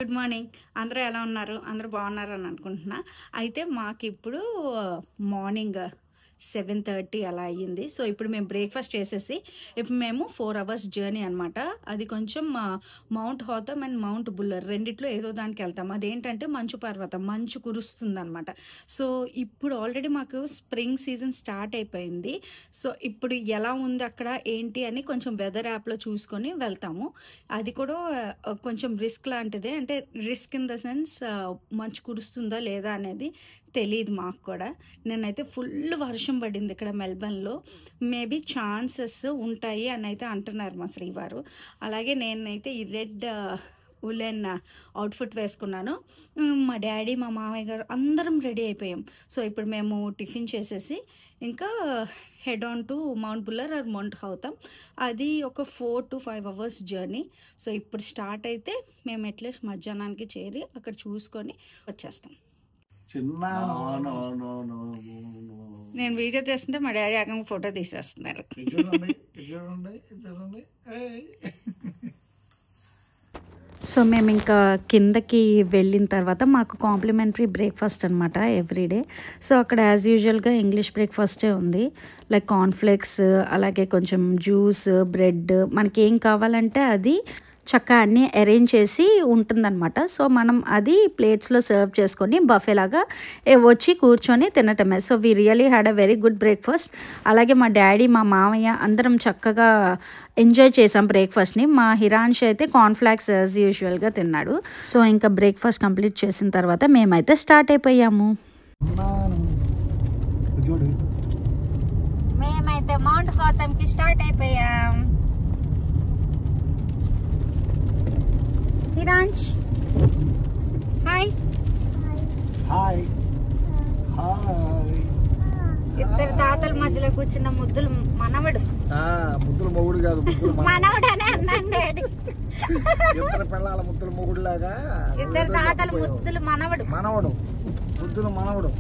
Good morning. అందరూ ఎలా ఉన్నారు? అందరూ బాగున్నారని అనుకుంటున్నా. అయితే మాకు ఇప్పుడు మార్నింగ్ 7:30 అలా అయ్యింది. సో ఇప్పుడు మేము బ్రేక్ఫాస్ట్ చేసేసి ఇప్పుడు మేము 4 అవర్స్ జర్నీ అనమాట. అది కొంచెం మౌంట్ హాథమ్ అండ్ మౌంట్ బుల్లర్ రెండిట్లో ఏదో దానికి వెళ్తాం. అదేంటంటే మంచు పర్వతం, మంచు కురుస్తుంది అనమాట. సో ఇప్పుడు ఆల్రెడీ మాకు స్ప్రింగ్ సీజన్ స్టార్ట్ అయిపోయింది. సో ఇప్పుడు ఎలా ఉంది అక్కడ ఏంటి అని కొంచెం వెదర్ యాప్లో చూసుకొని వెళ్తాము. అది కూడా కొంచెం రిస్క్ లాంటిదే. అంటే రిస్క్ ఇన్ ద సెన్స్ మంచు కురుస్తుందా లేదా అనేది తెలియదు మాకు కూడా. నేనైతే ఫుల్ వర్షం పడింది ఇక్కడ మెల్బర్న్లో. మేబీ ఛాన్సెస్ ఉంటాయి అని అయితే అంటున్నారు మా శ్రీవారు. అలాగే నేనైతే ఈ రెడ్ ఉలెన్ అవుట్ఫిట్ వేసుకున్నాను. మా డాడీ, మా మామయ్య గారు అందరం రెడీ అయిపోయాం. సో ఇప్పుడు మేము టిఫిన్ చేసేసి ఇంకా head on to Mount Buller or Mount Hotham. అది ఒక 4 to 5 అవర్స్ జర్నీ. సో ఇప్పుడు స్టార్ట్ అయితే మేము ఎట్లీస్ట్ మధ్యాహ్నానికి చేరి అక్కడ చూసుకొని వచ్చేస్తాం. నేను వీడియో తీస్తుంటే మా డాడీ అక్కడ ఫోటో తీసేస్తున్నారు. సో మేము ఇంకా కిందకి వెళ్ళిన తర్వాత మాకు కాంప్లిమెంటరీ బ్రేక్ఫాస్ట్ అనమాట ఎవ్రీడే. సో అక్కడ యాజ్ యూజువల్గా ఇంగ్లీష్ బ్రేక్ఫాస్టే ఉంది. లైక్ కార్న్ఫ్లేక్స్, అలాగే కొంచెం జ్యూస్, బ్రెడ్, మనకి ఏం కావాలంటే అది చక్కగా అన్నీ అరేంజ్ చేసి ఉంటుందన్నమాట. సో మనం అది ప్లేట్స్లో సర్వ్ చేసుకొని బఫేలాగా వచ్చి కూర్చొని తినటమే. So we really had a very good breakfast. అలాగే మా డాడీ, మా మామయ్య అందరం చక్కగా ఎంజాయ్ చేసాం బ్రేక్ఫాస్ట్ని. మా హిరాన్ష్ అయితే కార్న్ఫ్లాక్స్ యాజ్ యూజువల్గా తిన్నాడు. సో ఇంకా బ్రేక్ఫాస్ట్ కంప్లీట్ చేసిన తర్వాత మేమైతే స్టార్ట్ అయిపోయాము. మేమైతే మౌంట్ హాథమ్కి స్టార్ట్ అయిపోయాం. హిరాన్ష్ హాయ్ హాయ్ హాయ్. ఇద్దరు తాతల మధ్యలో కూర్చున్న ముద్దులు మనవడు. ముద్దుల మొగుడు కాదు, మనవడు అనే అన్నాడు. ఇద్దరు పిల్లల ముద్దుల మొగుడు లాగా ఇద్దరు తాతల ముద్దులు మనవడు. మనవడు ముద్దుల మనవడు.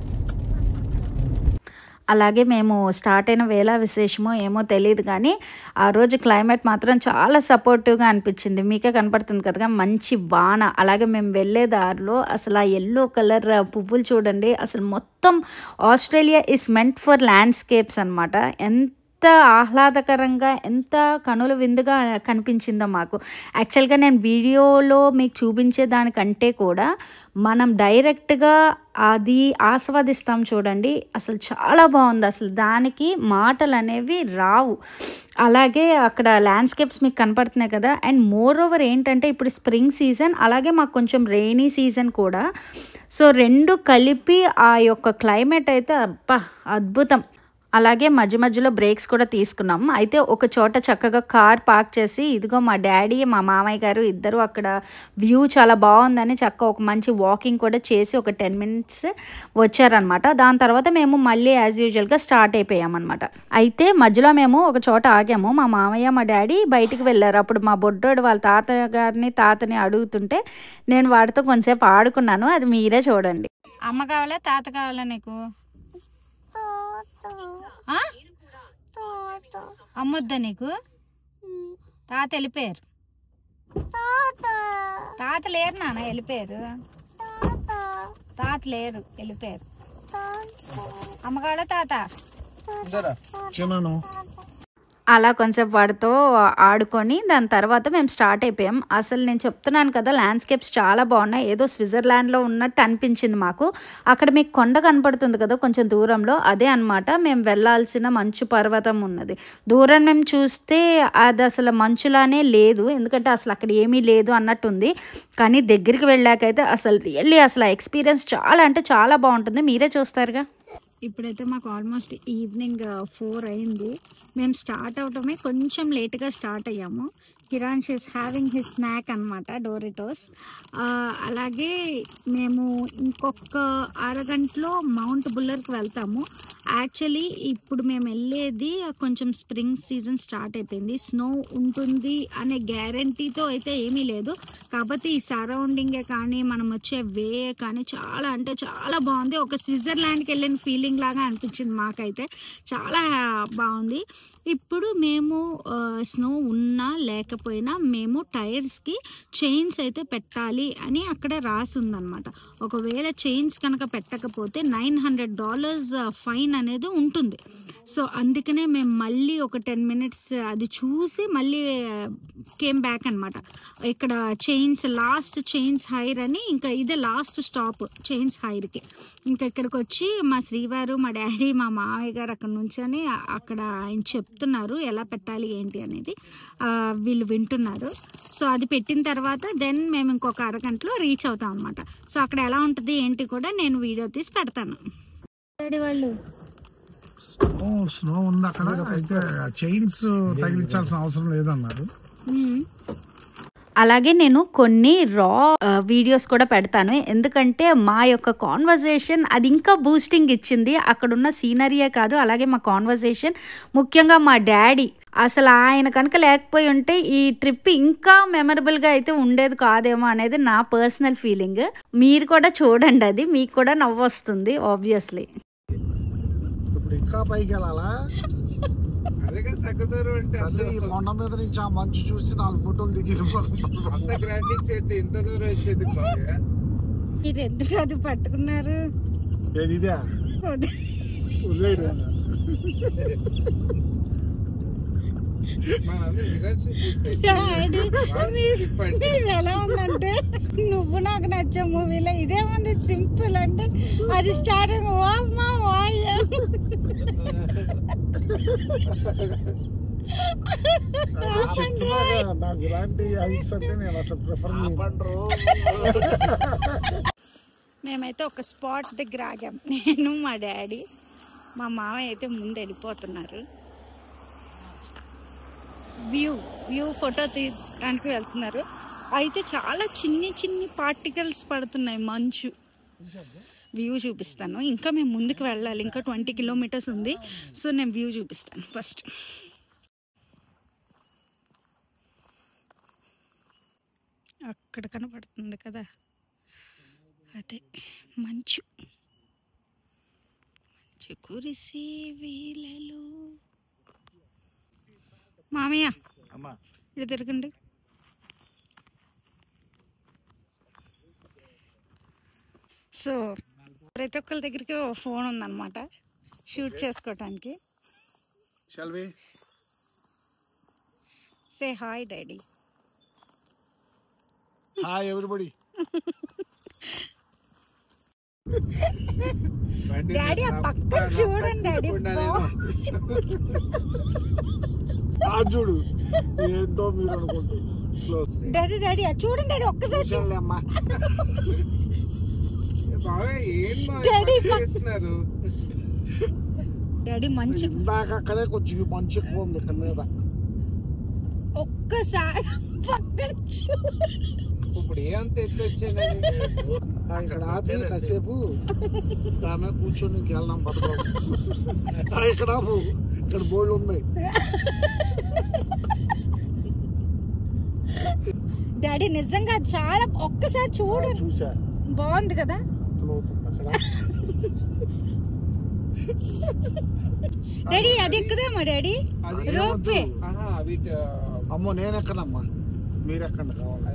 అలాగే మేము స్టార్ట్ అయిన వేళ విశేషమో ఏమో తెలియదు కానీ ఆ రోజు క్లైమేట్ మాత్రం చాలా సపోర్టివ్గా అనిపించింది. మీకే కనపడుతుంది కదా మంచి వాన. అలాగే మేము వెళ్ళే దారిలో అసలు ఆ ఎల్లో కలర్ పువ్వులు చూడండి. అసలు మొత్తం Australia is meant for landscapes అనమాట. ఎంత ఆహ్లాదకరంగా, ఎంత కనుల విందుగా కనిపించిందో మాకు. యాక్చువల్గా నేను వీడియోలో మీకు చూపించే దానికంటే కూడా మనం డైరెక్ట్గా అది ఆస్వాదిస్తాం చూడండి. అసలు చాలా బాగుంది. అసలు దానికి మాటలు అనేవి రావు. అలాగే అక్కడ ల్యాండ్స్కేప్స్ మీకు కనపడుతున్నాయి కదా. అండ్ మోర్ ఓవర్ ఏంటంటే ఇప్పుడు స్ప్రింగ్ సీజన్, అలాగే మాకు కొంచెం రెయినీ సీజన్ కూడా. సో రెండు కలిపి ఆ యొక్క క్లైమేట్ అయితే అబ్బా అద్భుతం. అలాగే మధ్య మధ్యలో బ్రేక్స్ కూడా తీసుకున్నాం. అయితే ఒక చోట చక్కగా కార్ పార్క్ చేసి ఇదిగో మా డాడీ, మా మామయ్య గారు ఇద్దరు అక్కడ వ్యూ చాలా బాగుందని చక్కగా ఒక మంచి వాకింగ్ కూడా చేసి ఒక 10 minutes వచ్చారనమాట. దాని తర్వాత మేము మళ్ళీ యాజ్ యూజువల్గా స్టార్ట్ అయిపోయామన్నమాట. అయితే మధ్యలో మేము ఒక చోట ఆగాము. మా మామయ్య, మా డాడీ బయటికి వెళ్ళారు. అప్పుడు మా బొడ్డోడు వాళ్ళ తాతని అడుగుతుంటే నేను వాడితో కొంచెంసేపు ఆడుకున్నాను. అది మీరే చూడండి. అమ్మ కావాలా తాత కావాలా నీకు? అమ్మొద్దా నీకు? తాత వెళ్ళిపోయారు. తాత లేరు నాన్న, వెళ్ళిపోయారు. తాత లేరు, వెళ్ళిపోయారు. అమ్మగాడ తాత అలా కొంచెం వాడితో ఆడుకొని దాని తర్వాత మేము స్టార్ట్ అయిపోయాం. అసలు నేను చెప్తున్నాను కదా ల్యాండ్స్కేప్స్ చాలా బాగున్నాయి. ఏదో స్విట్జర్లాండ్లో ఉన్నట్టు అనిపించింది మాకు. అక్కడ మీకు కొండ కనపడుతుంది కదా కొంచెం దూరంలో, అదే అనమాట మేము వెళ్ళాల్సిన మంచు పర్వతం ఉన్నది. దూరం మేము చూస్తే అది అసలు మంచులానే లేదు, ఎందుకంటే అసలు అక్కడ ఏమీ లేదు అన్నట్టుంది. కానీ దగ్గరికి వెళ్ళాకైతే అసలు రియల్లీ అసలు ఆ ఎక్స్పీరియన్స్ చాలా అంటే చాలా బాగుంటుంది. మీరే చూస్తారుగా. ఇప్పుడైతే మాకు ఆల్మోస్ట్ ఈవినింగ్ 4 అయింది. మేము స్టార్ట్ అవటమే కొంచెం లేట్గా స్టార్ట్ అయ్యాము. కిరాన్ష్ ఈస్ హ్యావింగ్ హిస్ స్నాక్ అనమాట, డోరిటోస్. అలాగే మేము ఇంకొక అరగంటలో మౌంట్ బుల్లర్కి వెళ్తాము. యాక్చువల్లీ ఇప్పుడు మేము వెళ్ళేది కొంచెం స్ప్రింగ్ సీజన్ స్టార్ట్ అయిపోయింది. స్నో ఉంటుంది అనే గ్యారంటీతో అయితే ఏమీ లేదు. కాకపోతే ఈ సరౌండింగే కానీ మనం వచ్చే వే కానీ చాలా అంటే చాలా బాగుంది. ఒక స్విట్జర్లాండ్కి వెళ్ళిన ఫీలింగ్ ఫీలింగ్ లాగా అనిపించింది మాకైతే, చాలా బాగుంది. ఇప్పుడు మేము స్నో ఉన్నా లేకపోయినా మేము టైర్స్కి చైన్స్ అయితే పెట్టాలి అని అక్కడ రాసి ఉందన్నమాట. ఒకవేళ చైన్స్ కనుక పెట్టకపోతే $900 ఫైన్ అనేది ఉంటుంది. సో అందుకనే మేము మళ్ళీ ఒక 10 minutes అది చూసి మళ్ళీ కేమ్ బ్యాక్ అనమాట. ఇక్కడ చైన్స్ లాస్ట్ చైన్స్ హైర్ అని, ఇంకా ఇదే లాస్ట్ స్టాప్ చైన్స్ హైర్కి. ఇంకా ఇక్కడికి వచ్చి మా శ్రీవారు, మా డాడీ, మా మామయ్య గారు అక్కడ నుంచొని అక్కడ ఆయన చెప్తున్నారు ఎలా పెట్టాలి ఏంటి అనేది, వీళ్ళు వింటున్నారు. సో అది పెట్టిన తర్వాత దెన్ మేము ఇంకొక అరగంటలో రీచ్ అవుతాం అనమాట. సో అక్కడ ఎలా ఉంటుంది ఏంటి కూడా నేను వీడియో తీసి పెడతాను. డాడీ వాళ్ళు స్నో ఉంది అక్కడ, అయితే చైన్స్ తగిలించాల్సిన అవసరం లేదన్నారు. అలాగే నేను కొన్ని రా వీడియోస్ కూడా పెడతాను, ఎందుకంటే మా యొక్క కాన్వర్జేషన్ అది ఇంకా బూస్టింగ్ ఇచ్చింది. అక్కడున్న సీనరీయే కాదు, అలాగే మా కాన్వర్జేషన్, ముఖ్యంగా మా డాడీ, అసలు ఆయన కనుక లేకపోయి ఉంటే ఈ ట్రిప్ ఇంకా మెమరబుల్గా అయితే ఉండేది కాదేమో అనేది నా పర్సనల్ ఫీలింగ్. మీరు కూడా చూడండి, అది మీకు కూడా నవ్వు వస్తుంది ఆబ్వియస్లీ. ఇప్పుడు ఇంకా పైకి వెళ్ళాలా? ఈ కొండ మీద నుంచి ఆ మంచు చూసి 4 ఫోటోలు మీరు ఎందుకు అది పట్టుకున్నారు? ఇదే ఎలా ఉందంటే, నువ్వు నాకు నచ్చే మూవీలో ఇదేముంది సింపుల్ అంటే అది స్టార్టింగ్ నాకు ఇలాంటి హైట్స్ అంటే నేను అసలు ప్రిఫర్ మేమైతే ఒక స్పాట్ దగ్గర ఆగాం, నేను మా డాడీ, మా మామయ్య అయితే ముందు వెళ్ళిపోతున్నారు. వ్యూ ఫోటో తీయడానికి వెళ్తున్నారు. అయితే చాలా చిన్ని పార్టికల్స్ పడుతున్నాయి, మంచు. వ్యూ చూపిస్తాను. ఇంకా మేము ముందుకు వెళ్ళాలి, ఇంకా 20 kilometers ఉంది. సో నేను వ్యూ చూపిస్తాను ఫస్ట్. అక్కడ కనపడుతుంది కదా, అదే మంచు కురిసే వేళలో. మామయ్య ఇది తిరగండి. సో ప్రతి ఒక్కరి దగ్గరికి ఫోన్ ఉందన్నమాట షూట్ చేసుకోవటానికి. Say hi daddy. Hi everybody. Daddy ఆ పక్కన చూడండి డాడీ, చూడు ఏంటో మీరు అనుకుంటారు. డాడీ డాడీ చూడండి డాడీ, ఒక్కసారి డాడీ మంచి ఇందాక అక్కడే కొంచెం మంచి ఎక్కువ ఉంది ఇక్కడ మీద. ఒక్కసారి పక్కన ఇప్పుడు ఏమంత ఎత్తు వచ్చేది ఇక్కడ ఆపి కాసేపు దాని కూర్చొని ఇంకెళ్దాం పట్టుకో. ఇక్కడ ఆపు, ఇక్కడ బోర్డు ఉన్నాయి. డాడీ నిజంగా చాలా, ఒక్కసారి చూడు, చూసా, బాగుంది కదా. డాడీ అది ఎక్కుదేమో డాడీ రోపే. అమ్మో నేను ఎక్కనమ్మా, మీరు ఎక్కండి కావాలి.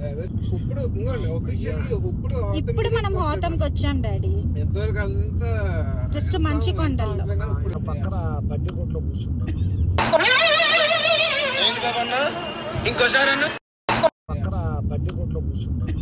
ఇప్పుడు మనం హోతంకి వచ్చాం డాడీ, జస్ట్ మంచి కొండల్లో. పక్కన బడ్డీ కొట్లో కూర్చుంటాను, పక్కన బడ్డీ కొట్లో కూర్చుంటాను.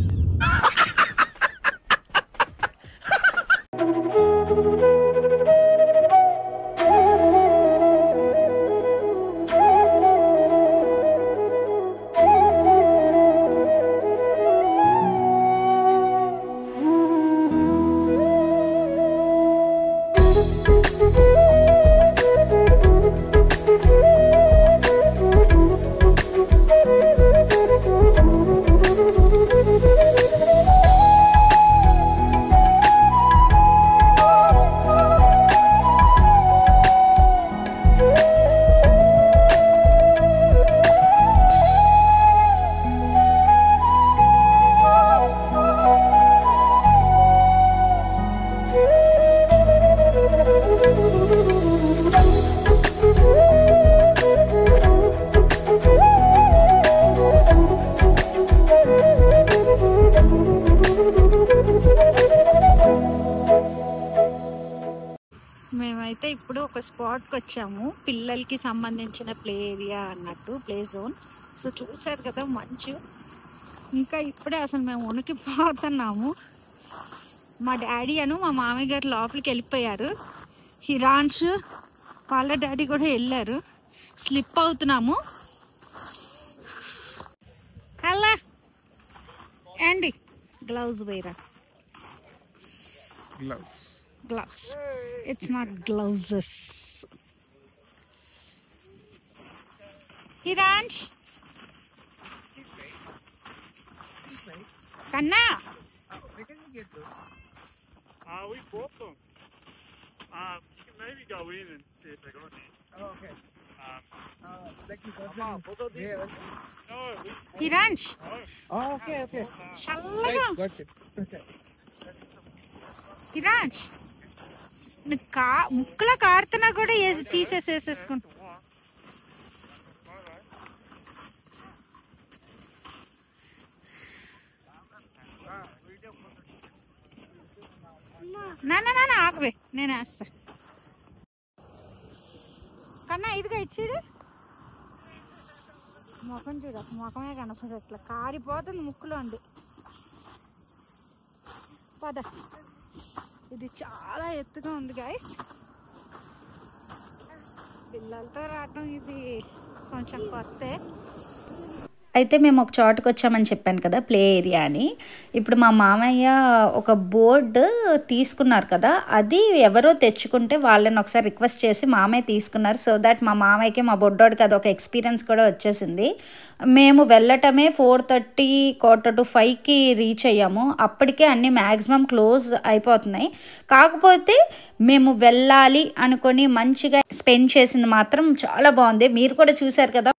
ఇప్పుడు ఒక స్పాట్కి వచ్చాము, పిల్లలకి సంబంధించిన ప్లే ఏరియా అన్నట్టు, ప్లే జోన్. సో చూసారు కదా మంచు, ఇంకా ఇప్పుడే అసలు మేము ఉనికిపోతున్నాము. మా డాడీ అను మా మామయ్య గారు లోపలికి వెళ్ళిపోయారు, హిరాన్ష్ వాళ్ళ డాడీ కూడా వెళ్ళారు. స్లిప్ అవుతున్నాము. హలో అండి, గ్లౌజ్ వేరా, గ్లౌస్, ఇట్స్ నాట్ గ్లౌజెస్. హిరాన్ష్ కన్నా we bought them. We can maybe go in and see if they got any. Oh, okay. No, హిరాన్ష్ Oh, okay, okay. చల్లగా. Gotcha. Okay. హిరాన్ష్ ముక్కలో కారుతున్నా కూడా తీసేసేసుకుంటా. నా ఆగవే, నేను వేస్తా. కన్నా ఇదిగా ఇచ్చిడు ముఖం చూడు, అసలు ముఖమే కనపడట్లా, కారిపోతుంది ముక్కులో అండి. పద, ఇది చాలా ఎత్తుగా ఉంది గైస్. పిల్లలతో రావడం ఇది కొంచెం కొత్తే. అయితే మేము ఒక చోటుకు వచ్చామని చెప్పాను కదా, ప్లే ఏరియా అని. ఇప్పుడు మా మామయ్య ఒక బోర్డు తీసుకున్నారు కదా, అది ఎవరో తెచ్చుకుంటే వాళ్ళని ఒకసారి రిక్వెస్ట్ చేసి మామయ్య తీసుకున్నారు. సో దట్ మా మామయ్యకి, మా బొడ్డోడికి అది ఒక ఎక్స్పీరియన్స్ కూడా వచ్చేసింది. మేము వెళ్ళటమే 4:30, 4:45కి రీచ్ అయ్యాము. అప్పటికే అన్నీ మ్యాక్సిమం క్లోజ్ అయిపోతున్నాయి. కాకపోతే మేము వెళ్ళాలి అనుకొని మంచిగా స్పెండ్ చేసింది మాత్రం చాలా బాగుంది. మీరు కూడా చూసారు కదా.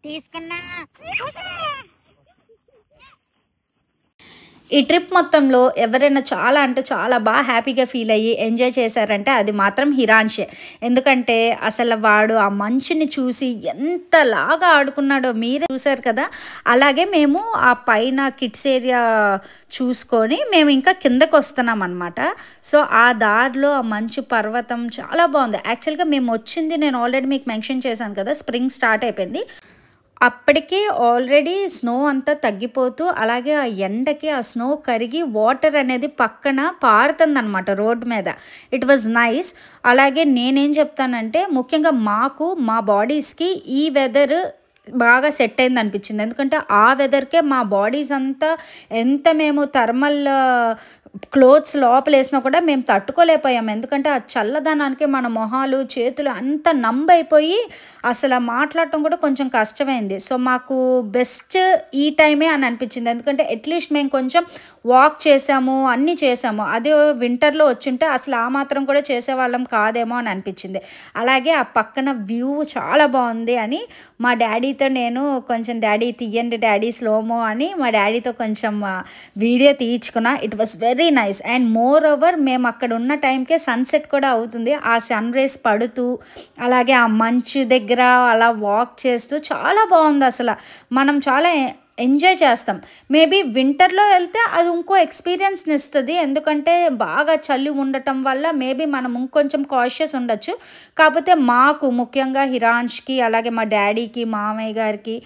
తీసుకున్నా. ఈ ట్రిప్ మొత్తంలో ఎవరైనా చాలా అంటే చాలా బాగా హ్యాపీగా ఫీల్ అయ్యి ఎంజాయ్ చేశారంటే అది మాత్రం హిరాన్షే. ఎందుకంటే అసలు వాడు ఆ మంచుని చూసి ఎంతలాగా ఆడుకున్నాడో మీరే చూసారు కదా. అలాగే మేము ఆ పైన కిడ్స్ ఏరియా చూసుకొని మేము ఇంకా కిందకు వస్తున్నాం అనమాట. సో ఆ దారిలో ఆ మంచు పర్వతం చాలా బాగుంది. యాక్చువల్గా మేము వచ్చింది నేను ఆల్రెడీ మీకు మెన్షన్ చేశాను కదా, స్ప్రింగ్ స్టార్ట్ అయిపోయింది. అప్పటికే ఆల్రెడీ స్నో అంతా తగ్గిపోతూ, అలాగే ఆ ఎండకి ఆ స్నో కరిగి వాటర్ అనేది పక్కన పారుతుందన్నమాట రోడ్ మీద. It was nice. అలాగే నేనేం చెప్తానంటే ముఖ్యంగా మా బాడీస్కి ఈ వెదర్ బాగా సెట్ అయింది అనిపించింది. ఎందుకంటే ఆ వెదర్కే మా బాడీస్ అంతా ఎంత మేము థర్మల్ క్లోత్స్ లోపల వేసినా కూడా మేము తట్టుకోలేకపోయాము. ఎందుకంటే ఆ చల్లదనానికి మన మొహాలు చేతులు అంత నంబైపోయి అసలు మాట్లాడటం కూడా కొంచెం కష్టమైంది. సో మాకు బెస్ట్ ఈ టైమే అని అనిపించింది. ఎందుకంటే అట్లీస్ట్ మేము కొంచెం వాక్ చేసాము, అన్నీ చేసాము. అదే వింటర్లో వచ్చింటే అసలు ఆ మాత్రం కూడా చేసేవాళ్ళం కాదేమో అని అనిపించింది. అలాగే ఆ పక్కన వ్యూ చాలా బాగుంది అని మా డాడీతో నేను కొంచెం డాడీ తీయండి డాడీ స్లోమో అని మా డాడీతో కొంచెం వీడియో తీయించుకున్నా. It was very nice. And moreover మేము అక్కడ ఉన్న టైంకే సన్సెట్ కూడా అవుతుంది. ఆ సన్ రేస్ పడుతూ అలాగే ఆ మంచు దగ్గర అలా వాక్ చేస్తూ చాలా బాగుంది. అసలు మనం చాలా ఎంజాయ్ చేస్తాం. మేబీ వింటర్లో వెళ్తే అది ఇంకో ఎక్స్పీరియన్స్ని ఇస్తుంది. ఎందుకంటే బాగా చలి ఉండటం వల్ల మేబీ మనం ఇంకొంచెం కాషియస్ ఉండొచ్చు. కాకపోతే మాకు ముఖ్యంగా హిరాన్ష్కి, అలాగే మా డాడీకి, మామయ్య గారికి,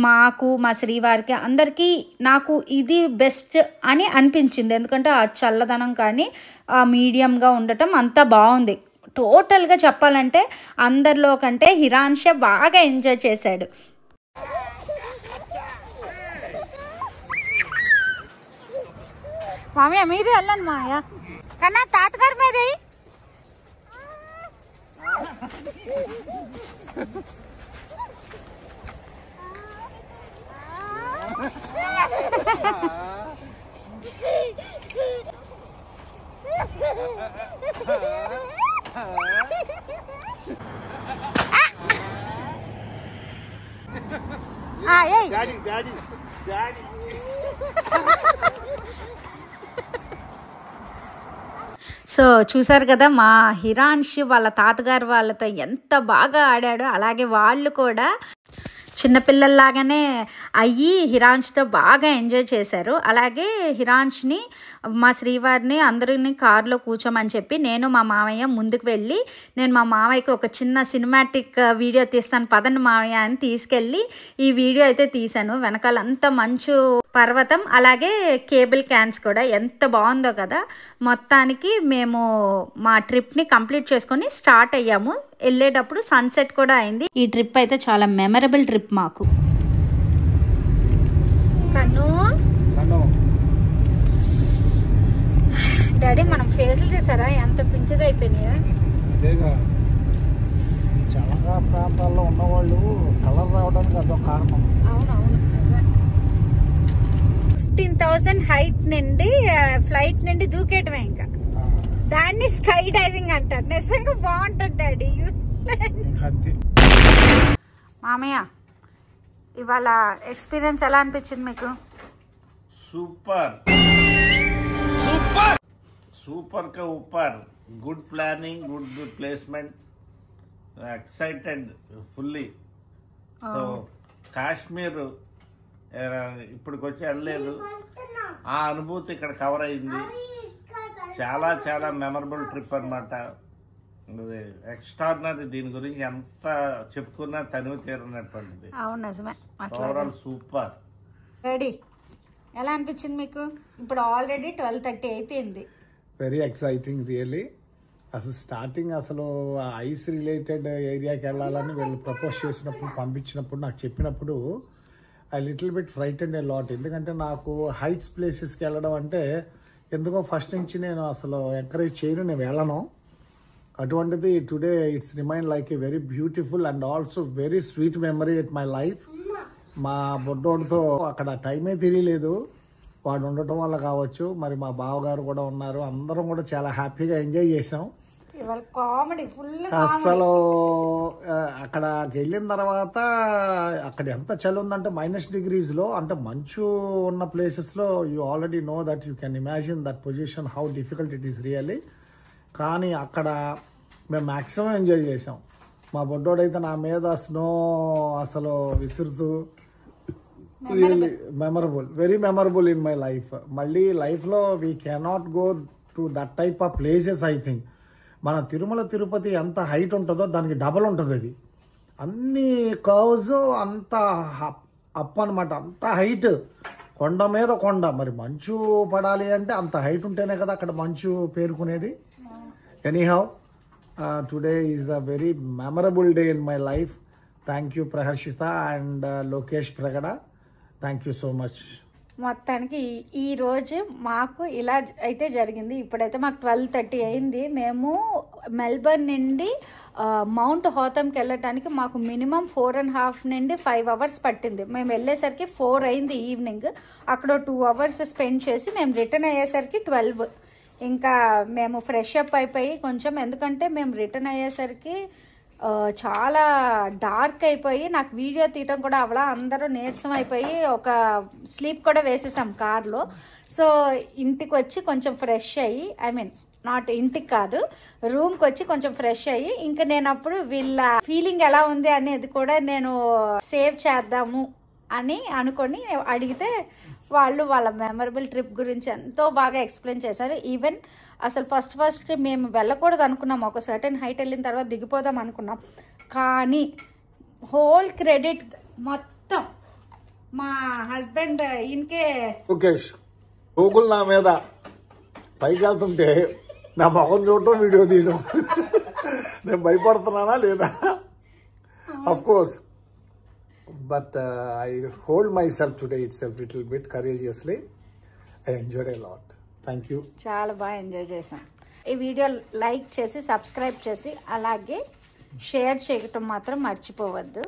మాకు, మా శ్రీవారికి అందరికీ నాకు ఇది బెస్ట్ అని అనిపించింది. ఎందుకంటే ఆ చల్లదనం కానీ ఆ మీడియంగా ఉండటం అంతా బాగుంది. టోటల్గా చెప్పాలంటే అందరిలో కంటే హిరాన్షే బాగా ఎంజాయ్ చేశాడు. మామయ్య మీరే వెళ్ళండి మామయ్య. కన్నా తాతగారి మీద Daddy, Daddy, Daddy. So so చూసారు కదా మా హిరాన్ష్ వాళ్ళ తాతగారు వాళ్ళతో ఎంత బాగా ఆడాడో, అలాగే వాళ్ళు కూడా చిన్నపిల్లల్లాగానే అయ్యి హిరాన్ష్తో బాగా ఎంజాయ్ చేశారు. అలాగే హిరాన్ష్ని మా శ్రీవారిని అందరిని కారులో కూర్చోమని చెప్పి నేను మా మామయ్య ముందుకు వెళ్ళి నేను మా మామయ్యకి ఒక చిన్న సినిమాటిక్ వీడియో తీస్తాను పదండి మామయ్య అని తీసుకెళ్ళి ఈ వీడియో అయితే తీశాను. వెనకాల అంత మంచు పర్వతం, అలాగే కేబుల్ క్యాన్స్ కూడా ఎంత బాగుందో కదా. మొత్తానికి మేము మా ట్రిప్ని కంప్లీట్ చేసుకొని స్టార్ట్ అయ్యాము. వెళ్ళేటప్పుడు సన్సెట్ కూడా అయింది. ఈ ట్రిప్ అయితే చాలా మెమరబుల్ ట్రిప్ మాకు. డాడీ మనం ఫేస్లు చూసారా ఎంత పింక్గా అయిపోయినాయా? అదేగా ఈ చల్లగా ప్రాంతాల్లో ఉన్నవాళ్ళు కలర్ రావడానికి అదో కారణం. అవునవును నిజమే. 15,000 హైట్ నుండి ఫ్లైట్ నుండి దూకేయటమే, ఇంకా దాన్ని స్కై డైవింగ్ అంటారు. నిజంగా బాగుంటుంది డాడీ. మామయ్య ఇవాళ ఎక్స్పీరియన్స్ ఎలా అనిపించింది మీకు? సూపర్ సూపర్ సూపర్ కా ऊपर good planning, good placement, excited fully. So Kashmir ఇప్పటికొచ్చి వెళ్ళలేదు, ఆ అనుభూతి ఇక్కడ కవర్ అయింది. చాలా చాలా మెమరబుల్ ట్రిప్ అనమాట. ఎక్స్ట్రాడినరీ. దీని గురించి ఎంత చెప్పుకున్నా తనివి తీరనటువంటిది. అవును నిజమే. Overall super. రెడీ ఎలా అనిపించింది మీకు? ఇప్పుడు ఆల్రెడీ 12:30 అయిపోయింది. Very exciting really. అసలు స్టార్టింగ్ అసలు ఐస్ రిలేటెడ్ ఏరియాకి వెళ్ళాలని వీళ్ళు ప్రపోజ్ చేసినప్పుడు, పంపించినప్పుడు, నాకు చెప్పినప్పుడు I little bit frightened a lot. ఎందుకంటే నాకు హైట్స్ ప్లేసెస్కి వెళ్ళడం అంటే ఎందుకో ఫస్ట్ నుంచి నేను అసలు ఎంకరేజ్ చేయను, నేను వెళ్ళను. అటువంటిది today it's remain like a very beautiful and also very sweet memory at my life. మా బొడ్డోడితో అక్కడ టైమే తెలియలేదు, వాడు ఉండటం వల్ల కావచ్చు, మరి మా బావగారు కూడా ఉన్నారు, అందరం కూడా చాలా హ్యాపీగా ఎంజాయ్ చేసాం. అసలు అక్కడికి వెళ్ళిన తర్వాత అక్కడ ఎంత చలి ఉందంటే -degrees, అంటే మంచు ఉన్న ప్లేసెస్లో you already know that you can imagine that position how difficult it is really. కానీ అక్కడ మేము మ్యాక్సిమం ఎంజాయ్ చేసాం. మా బొడ్డోడైతే నా మీద స్నో అసలు విసురుతూ really memorable, very memorable in my life. మళ్ళీ లైఫ్లో we cannot go to that type of places. I think మన తిరుమల తిరుపతి ఎంత హైట్ ఉంటుందో దానికి డబల్ ఉంటుంది. అది అన్ని కర్వ్స్ అంత అప్ అనమాట, అంత హైట్, కొండ మీద కొండ. మరి మంచు పడాలి అంటే అంత హైట్ ఉంటేనే కదా అక్కడ మంచు పేరుకునేది. Anyhow today is a very memorable day in my life. Thank you Praharshita and Lokesh Pragada, thank you so much. మొత్తానికి ఈ రోజు మాకు ఇలా అయితే జరిగింది. ఇప్పుడైతే మాకు 12:30 అయింది. మేము మెల్బర్న్ నుండి మౌంట్ హోతంకి వెళ్ళటానికి మాకు మినిమం 4.5 నుండి 5 hours పట్టింది. మేము వెళ్ళేసరికి 4 అయింది ఈవినింగ్. అక్కడ 2 hours స్పెండ్ చేసి మేము రిటర్న్ అయ్యేసరికి 12. ఇంకా మేము ఫ్రెష్ అప్ అయిపోయి కొంచెం, ఎందుకంటే మేము రిటర్న్ అయ్యేసరికి చాలా డార్క్ అయిపోయి నాకు వీడియో తీయటం కూడా అవలా, అందరూ నీరసం అయిపోయి ఒక స్లీప్ కూడా వేసేసాం కార్లో. సో ఇంటికి వచ్చి కొంచెం ఫ్రెష్ అయ్యి, ఐ మీన్ నాట్ ఇంటికి కాదు, రూమ్కి వచ్చి కొంచెం ఫ్రెష్ అయ్యి, ఇంకా నేను అప్పుడు వీళ్ళ ఫీలింగ్ ఎలా ఉంది అనేది కూడా నేను సేవ్ చేద్దాము అని అనుకొని అడిగితే వాళ్ళు వాళ్ళ మెమరబుల్ ట్రిప్ గురించి ఎంతో బాగా ఎక్స్ప్లెయిన్ చేశారు. ఈవెన్ అసలు ఫస్ట్ మేము వెళ్ళకూడదు అనుకున్నాం, ఒక సర్టెన్ హైట్ వెళ్ళిన తర్వాత దిగిపోదాం అనుకున్నాం. కానీ హోల్ క్రెడిట్ మొత్తం మా హస్బెండ్ ఇంకే. లోకేష్ గూగుల్ నా మీద పైకి వెళ్తుంటే నా మొహం చూడటం, వీడియో తీయడం, నేను భయపడుతున్నానా లేదా? Of course, but I hold myself today itself a little bit courageously. I enjoyed a lot. Thank you. చాలా బాగా ఎంజాయ్ చేసాం. ఈ వీడియో లైక్ చేసి సబ్స్క్రైబ్ చేసి అలాగే షేర్ చేయటం మాత్రం మర్చిపోవద్దు.